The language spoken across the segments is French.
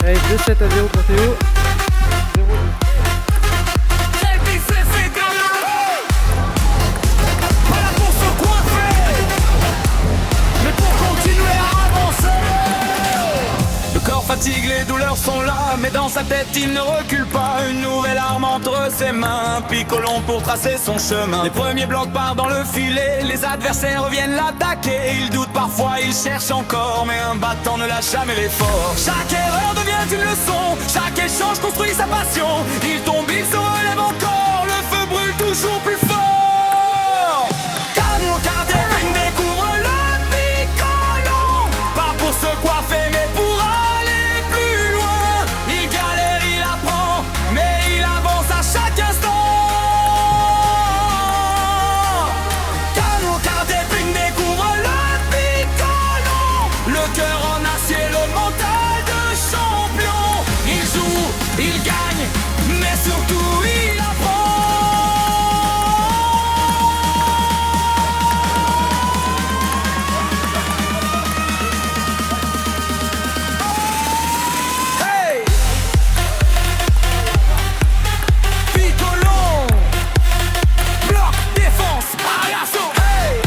Allez, 2-7-0 pour Théo. 0. Voilà pour se coiffer, mais pour continuer à avancer. Le corps fatigue, les douleurs sont là, mais dans sa tête il ne recule pas. Une nouvelle arme entre ses mains, Picolon pour tracer son chemin. Les premiers blocs partent dans le filet, les adversaires reviennent l'attaquer. Il doute parfois, il cherche encore, mais un battant ne lâche jamais l'effort. Chaque erreur devient une leçon, chaque échange construit sa passion. Il tombe, il se relève encore, le feu brûle toujours plus fort. Canon, Cardin découvre le Picolon, pas pour se coiffer mais pour aller plus loin. Il galère, il apprend, mais il avance à chaque instant. Canon, Cardin découvre le Picolon, le cœur en acier, le mental de champion. Il joue, il gagne, mais surtout il apprend. Hey! Picolon, bloc, défense, Ariasso. Hey!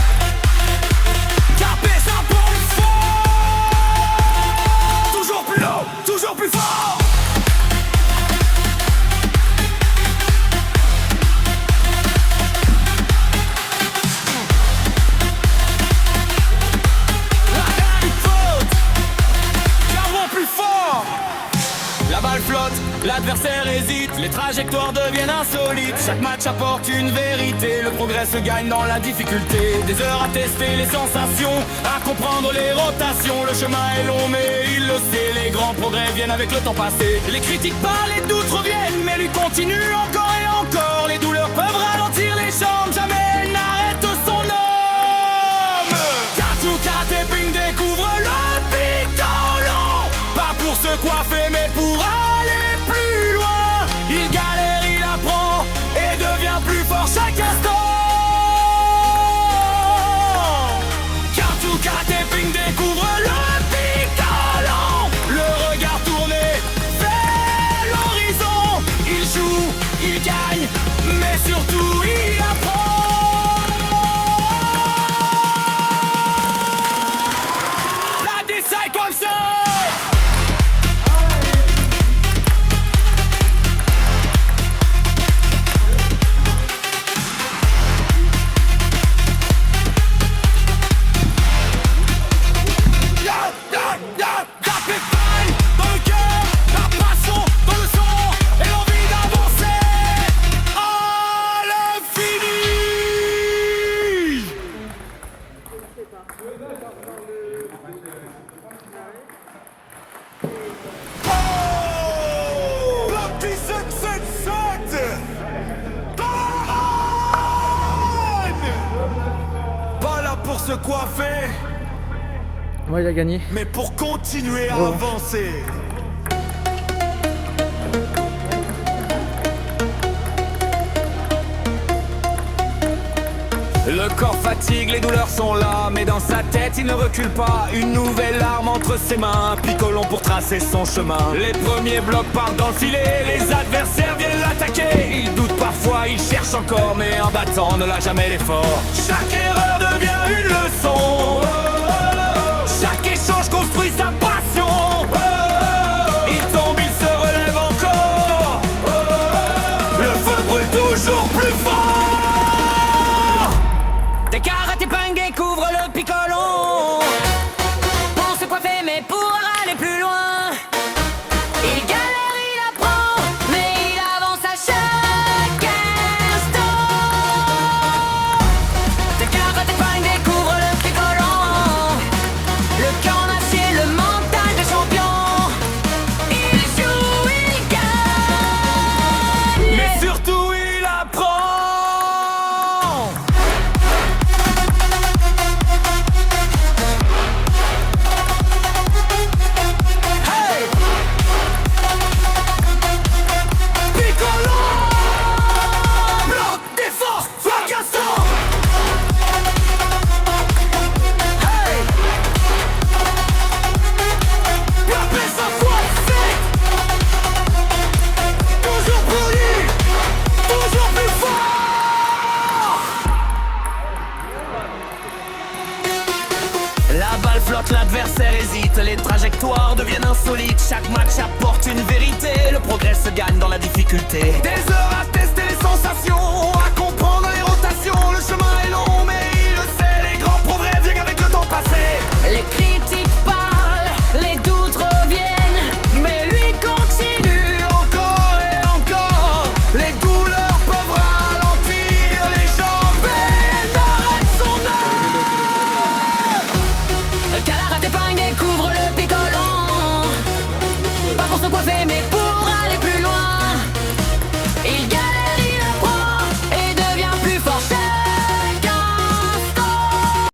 Capé, ça pour le fort. Toujours plus haut, toujours plus fort. La une faute, Garvon plus fort. La balle flotte, l'adversaire hésite, les trajectoires deviennent insolites. Chaque match apporte une vérité, le progrès se gagne dans la difficulté. Des heures à tester les sensations, à comprendre les rotations. Le chemin est long mais il le sait, les grands progrès viennent avec le temps passé. Les critiques parlent, les doutes reviennent, mais lui continue encore et encore. Les douleurs peuvent ralentir les jambes, jamais elle n'arrête son homme. Kachuka Teping découvre le Picolon, pas pour se coiffer mais pour aller plus loin. Il galère, il apprend et devient plus fort chaque instant. Kachuka Teping découvre le Picolon, le regard tourné vers l'horizon. Il joue, il gagne, mais surtout il apprend. La décide comme ça. Dans le cœur, la passion, dans le sang et l'envie d'avancer à l'infini. Oh, la P777 pas là pour se coiffer, Ouais, il a gagné. mais pour continuer à Oh. avancer. Le corps fatigue, les douleurs sont là, mais dans sa tête il ne recule pas. Une nouvelle arme entre ses mains, Picolon pour tracer son chemin. Les premiers blocs partent dans le filet, les adversaires viennent l'attaquer. Il doute parfois, il cherche encore, mais un battant ne lâche jamais l'effort. Chaque erreur devient une leçon, chaque échange construit sa passion. Il tombe, il se relève encore, le feu brûle toujours plus fort. Des karaté-ping couvre le Picolon, pour se coiffer mais pour aller plus loin. Il galère, il apprend, mais il avance à chaque instant. Des karaté-ping découvre le Picolon, La balle flotte, l'adversaire hésite, les trajectoires deviennent insolites. Chaque match apporte une vérité, le progrès se gagne dans la difficulté. Des heures à tester les sensations,